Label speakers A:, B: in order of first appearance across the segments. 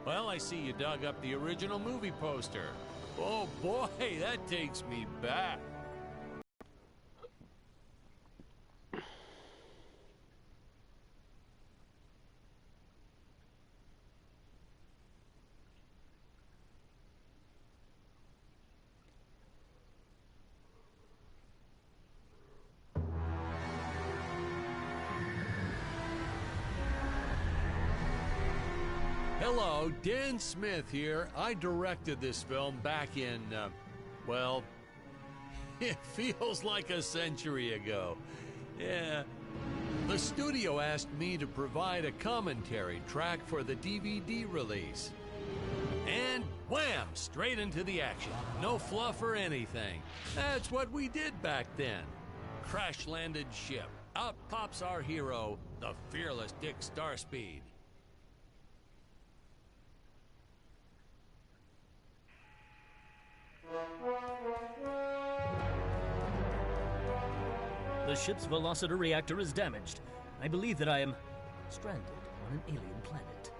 A: Well, I see you dug up the original movie poster. Oh boy, that takes me back. Hello, Dan Smith here. I directed this film back in, well, it feels like a century ago. Yeah. The studio asked me to provide a commentary track for the DVD release. And wham! Straight into the action. No fluff or anything. That's what we did back then. Crash-landed ship. Out pops our hero, the fearless Dick Starspeed.
B: The ship's velociter reactor is damaged. I believe that I am stranded on an alien planet.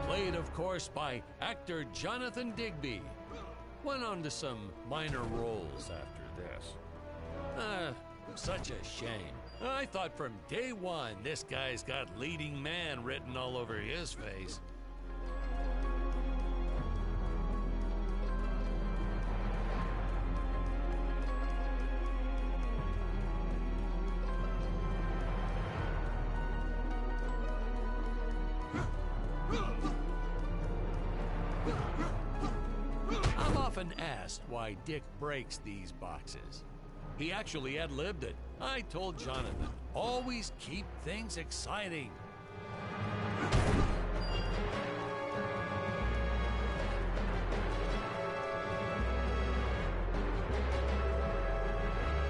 A: Played, of course, by actor Jonathan Digby. Went on to some minor roles after this. Such a shame. I thought from day one this guy's got leading man written all over his face. I'm often asked why Dick breaks these boxes. He actually ad-libbed it. I told Jonathan, always keep things exciting.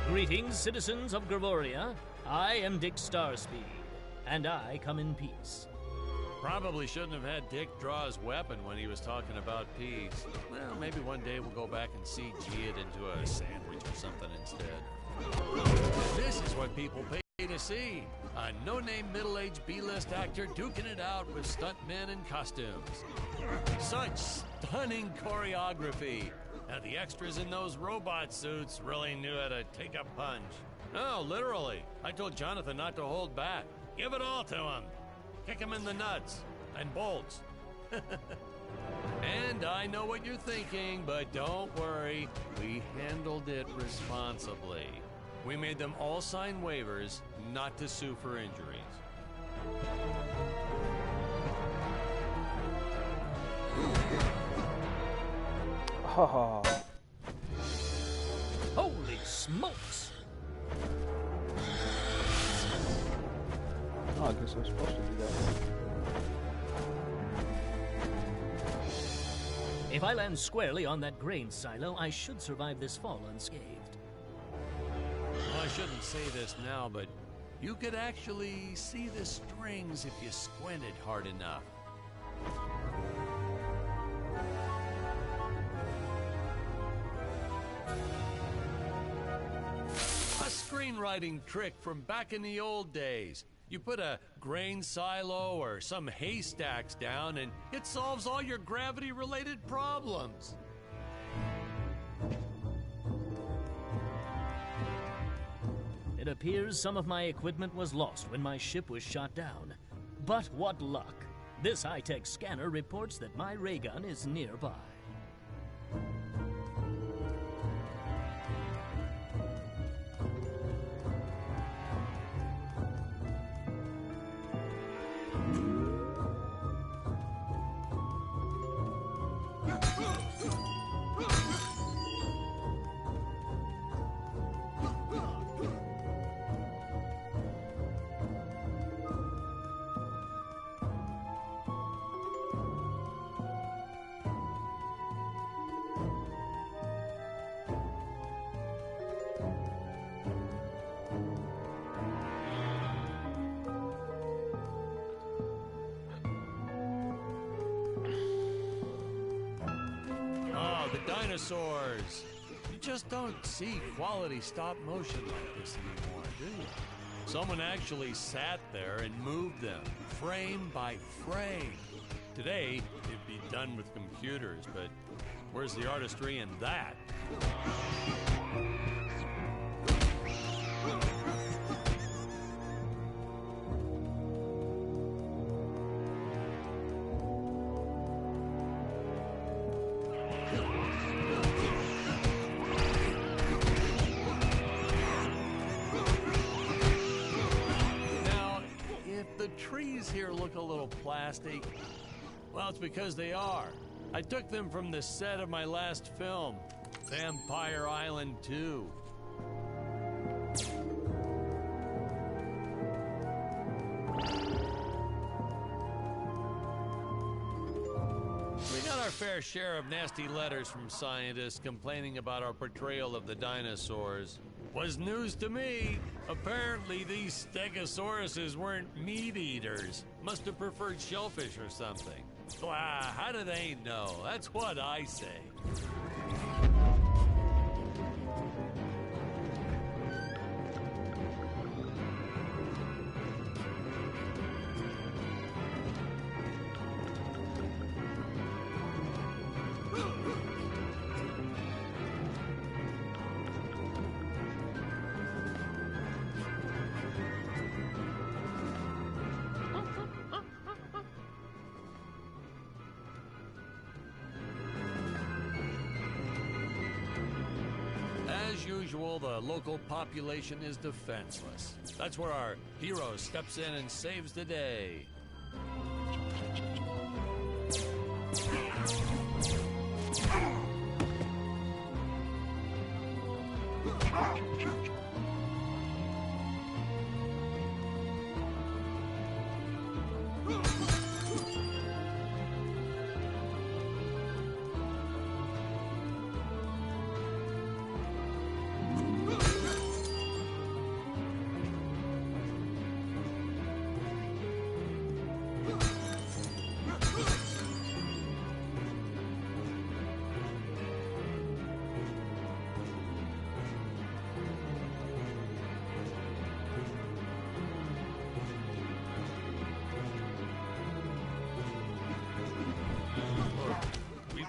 B: Greetings, citizens of Gravoria. I am Dick Starspeed, and I come in peace.
A: Probably shouldn't have had Dick draw his weapon when he was talking about peace. Well, maybe one day we'll go back and CG it into a sandwich or something instead. This is what people pay to see. A no-name middle-aged B-list actor duking it out with stuntmen in costumes. Such stunning choreography. Now, the extras in those robot suits really knew how to take a punch. No, literally. I told Jonathan not to hold back. Give it all to him. Kick him in the nuts and bolts. And I know what you're thinking, but don't worry. We handled it responsibly. We made them all sign waivers not to sue for injuries.
C: Oh.
B: Holy smokes!
C: Oh, I guess I'm supposed to do that.
B: If I land squarely on that grain silo, I should survive this fall unscathed.
A: Well, I shouldn't say this now, but you could actually see the strings if you squinted hard enough. A screenwriting trick from back in the old days. You put a grain silo or some haystacks down and it solves all your gravity-related problems.
B: It appears some of my equipment was lost when my ship was shot down. But what luck! This high-tech scanner reports that my ray gun is nearby.
A: Dinosaurs. You just don't see quality stop motion like this anymore, do you? Someone actually sat there and moved them, frame by frame. Today, it'd be done with computers, but where's the artistry in that? The trees here look a little plastic. Well, it's because they are. I took them from the set of my last film, Vampire Island 2. We got our fair share of nasty letters from scientists complaining about our portrayal of the dinosaurs. Was news to me. Apparently, these stegosauruses weren't meat eaters. Must have preferred shellfish or something. How do they know? That's what I say. As usual, the local population is defenseless. That's where our hero steps in and saves the day.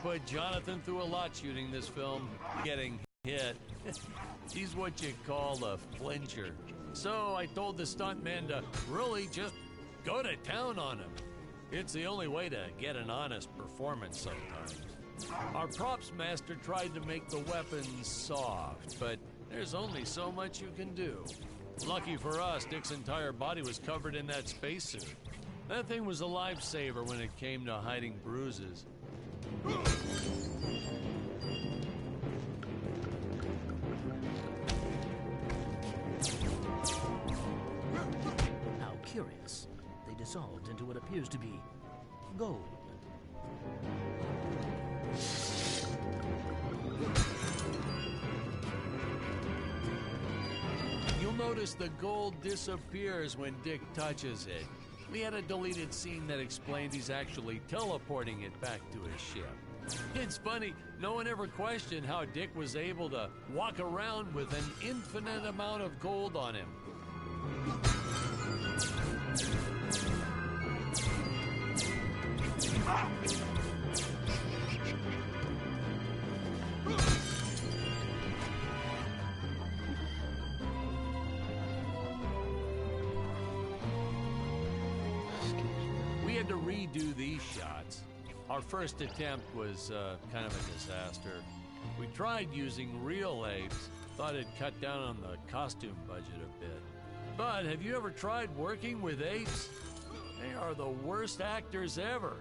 A: Put Jonathan through a lot shooting this film, getting hit. He's what you call a flincher. So I told the stuntman to really just go to town on him. It's the only way to get an honest performance sometimes. Our props master tried to make the weapons soft, but there's only so much you can do. Lucky for us, Dick's entire body was covered in that spacesuit. That thing was a lifesaver when it came to hiding bruises.
B: How curious. They dissolved into what appears to be gold.
A: You'll notice the gold disappears when Dick touches it. We had a deleted scene that explained he's actually teleporting it back to his ship. It's funny, no one ever questioned how Dick was able to walk around with an infinite amount of gold on him. We had to redo these shots. Our first attempt was kind of a disaster. We tried using real apes, thought it'd cut down on the costume budget a bit. But have you ever tried working with apes? They are the worst actors ever.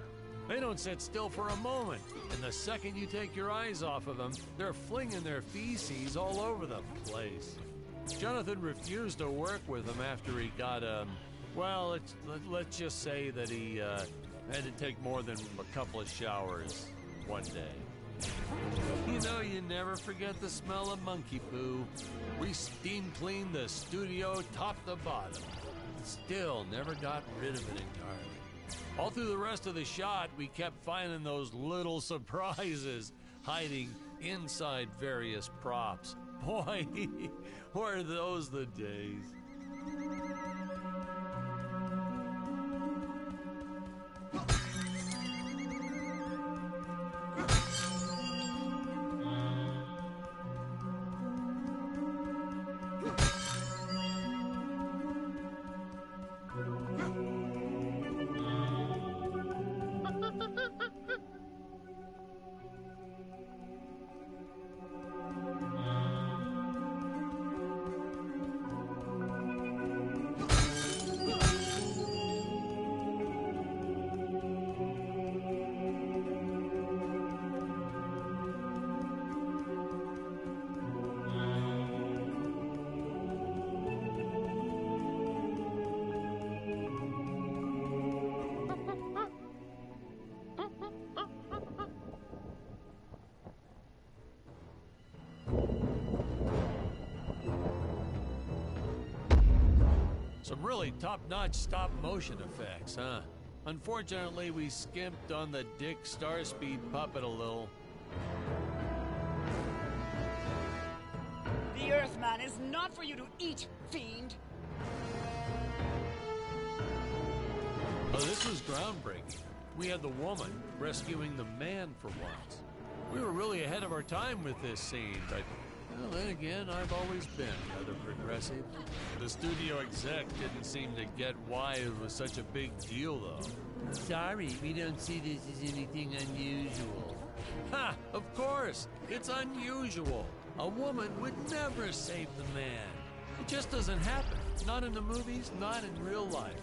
A: They don't sit still for a moment, and the second you take your eyes off of them, they're flinging their feces all over the place. Jonathan refused to work with them after he got, well, let's just say that he had to take more than a couple of showers one day. You know, you never forget the smell of monkey poo. We steam cleaned the studio top to bottom. Still never got rid of it entirely. All through the rest of the shot, we kept finding those little surprises hiding inside various props. Boy, were those the days. Some really top-notch stop-motion effects, huh? Unfortunately, we skimped on the Dick Starspeed puppet a little.
D: The Earthman is not for you to eat, fiend!
A: Oh, this was groundbreaking. We had the woman rescuing the man for once. We were really ahead of our time with this scene, but well, then again, I've always been rather progressive. The studio exec didn't seem to get why it was such a big deal, though. Sorry, we don't see this as anything unusual. Ha! Of course! It's unusual! A woman would never save the man. It just doesn't happen. Not in the movies, not in real life.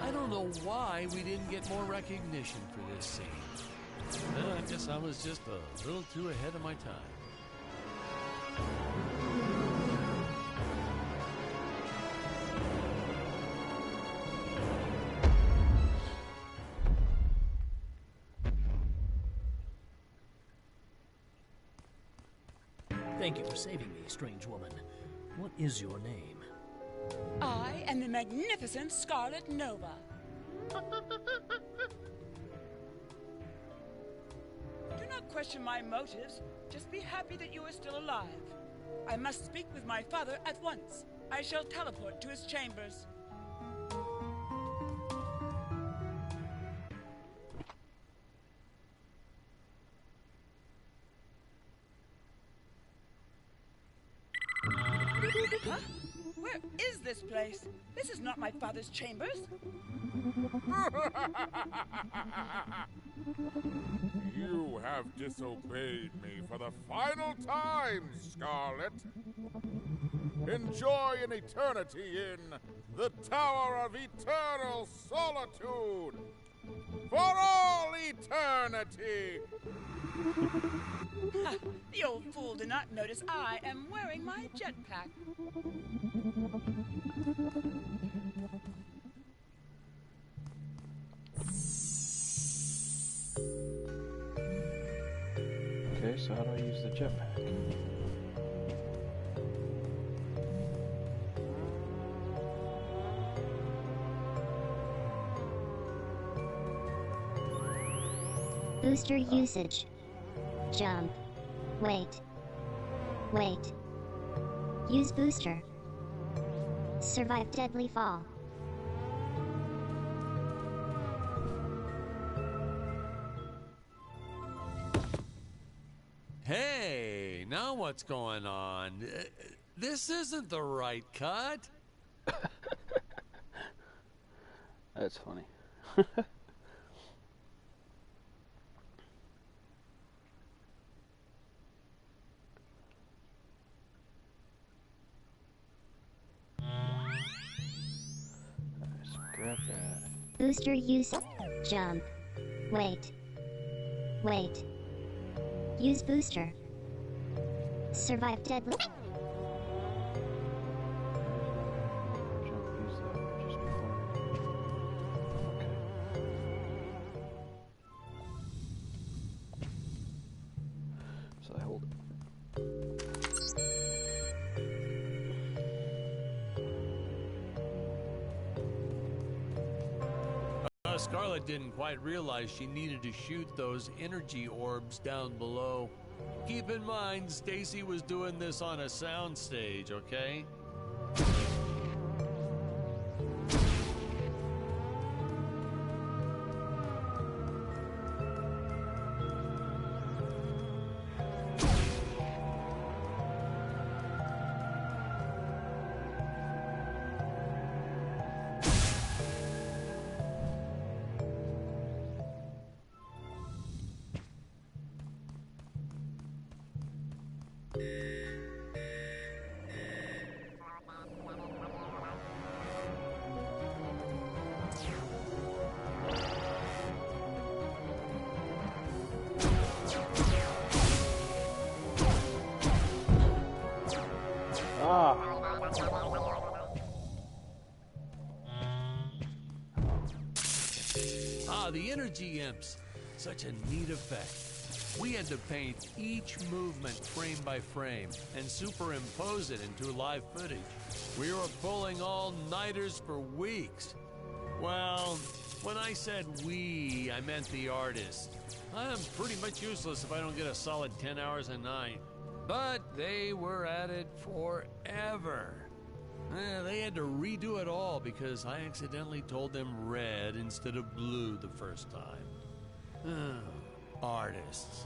A: I don't know why we didn't get more recognition for this scene. Well, I guess I was just a little too ahead of my time.
B: Thank you for saving me, strange woman. What is your name?
D: I am the magnificent Scarlet Nova. Do not question my motives. Just be happy that you are still alive. I must speak with my father at once. I shall teleport to his chambers. Huh? Where is this place? This is not my father's chambers.
E: You have disobeyed me for the final time, Scarlet. Enjoy an eternity in the Tower of Eternal Solitude. For all eternity!
D: Ha, the old fool did not notice I am wearing my jetpack.
C: Okay, so how do I use the jetpack?
F: Booster usage. Jump. Wait. Wait. Use booster. Survive deadly fall.
A: Hey, now what's going on? This isn't the right cut.
C: That's funny. Grab that.
F: Booster use. Jump. Wait. Wait. Use booster. Survive deadly.
C: Jump, use that just before. Okay. So I hold it.
A: Scarlet didn't quite realize she needed to shoot those energy orbs down below. Keep in mind, Stacy was doing this on a soundstage, okay? The energy imps. Such a neat effect. We had to paint each movement frame by frame and superimpose it into live footage. We were pulling all-nighters for weeks. Well, when I said we, I meant the artists. I'm pretty much useless if I don't get a solid 10 hours a night. But they were at it forever. They had to redo it all because I accidentally told them red instead of blue the first time. Artists.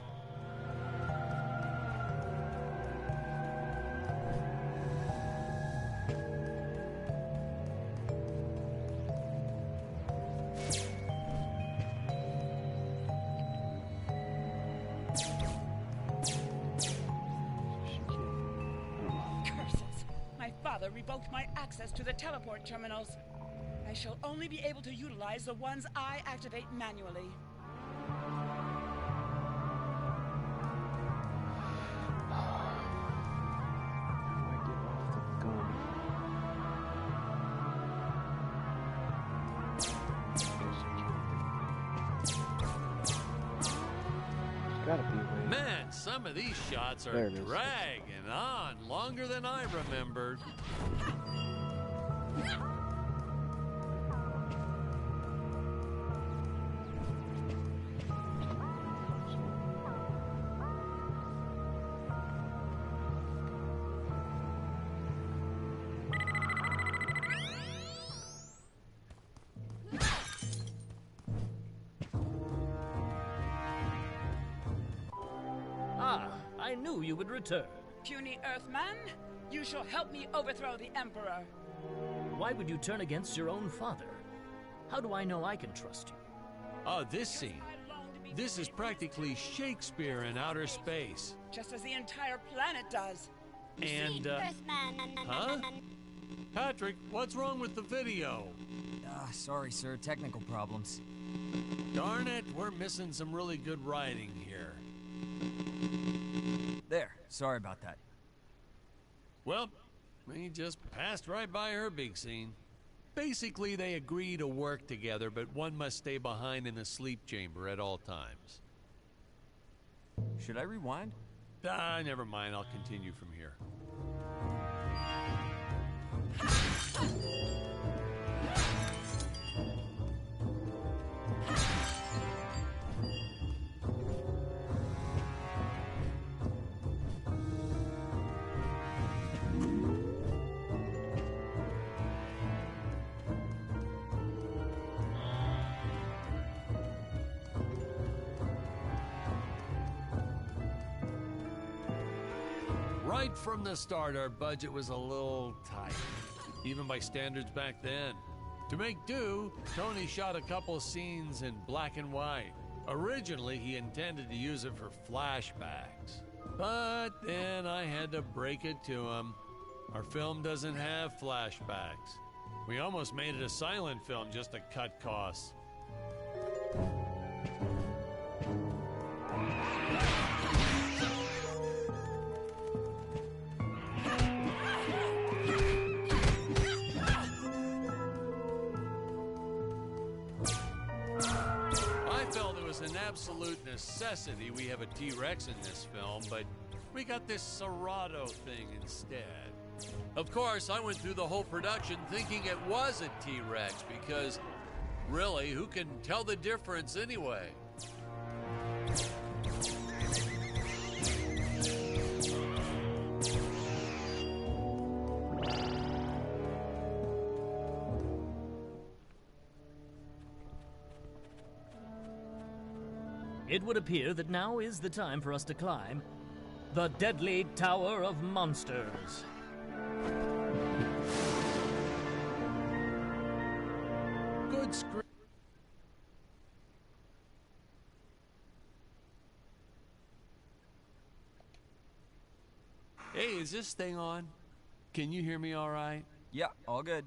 D: Revoked my access to the teleport terminals. I shall only be able to utilize the ones I activate manually.
C: Gotta be a way.
A: Man, some of these shots
C: There
A: are
C: it is.
A: dragging on longer than I remembered.
B: I knew you would return.
D: Puny Earthman, you shall help me overthrow the Emperor.
B: Why would you turn against your own father? How do I know I can trust you?
A: Oh, this scene. This is practically Shakespeare in outer space.
D: Just as the entire planet does.
A: And, huh? Patrick, what's wrong with the video?
G: Sorry, sir. Technical problems.
A: Darn it, we're missing some really good writing here.
G: There. Sorry about that.
A: Well, we just passed right by her big scene. Basically, they agree to work together, but one must stay behind in the sleep chamber at all times.
G: Should I rewind?
A: Never mind. I'll continue from here. Right from the start, our budget was a little tight, even by standards back then. To make do, Tony shot a couple scenes in black and white. Originally, he intended to use it for flashbacks. But then I had to break it to him. Our film doesn't have flashbacks. We almost made it a silent film just to cut costs. An absolute necessity we have a T-Rex in this film, but we got this Serato thing instead. Of course, I went through the whole production thinking it was a T-Rex because, really, who can tell the difference anyway?
B: It would appear that now is the time for us to climb the Deadly Tower of Monsters.
A: Good script. Hey, is this thing on? Can you hear me all right?
G: Yeah, all good.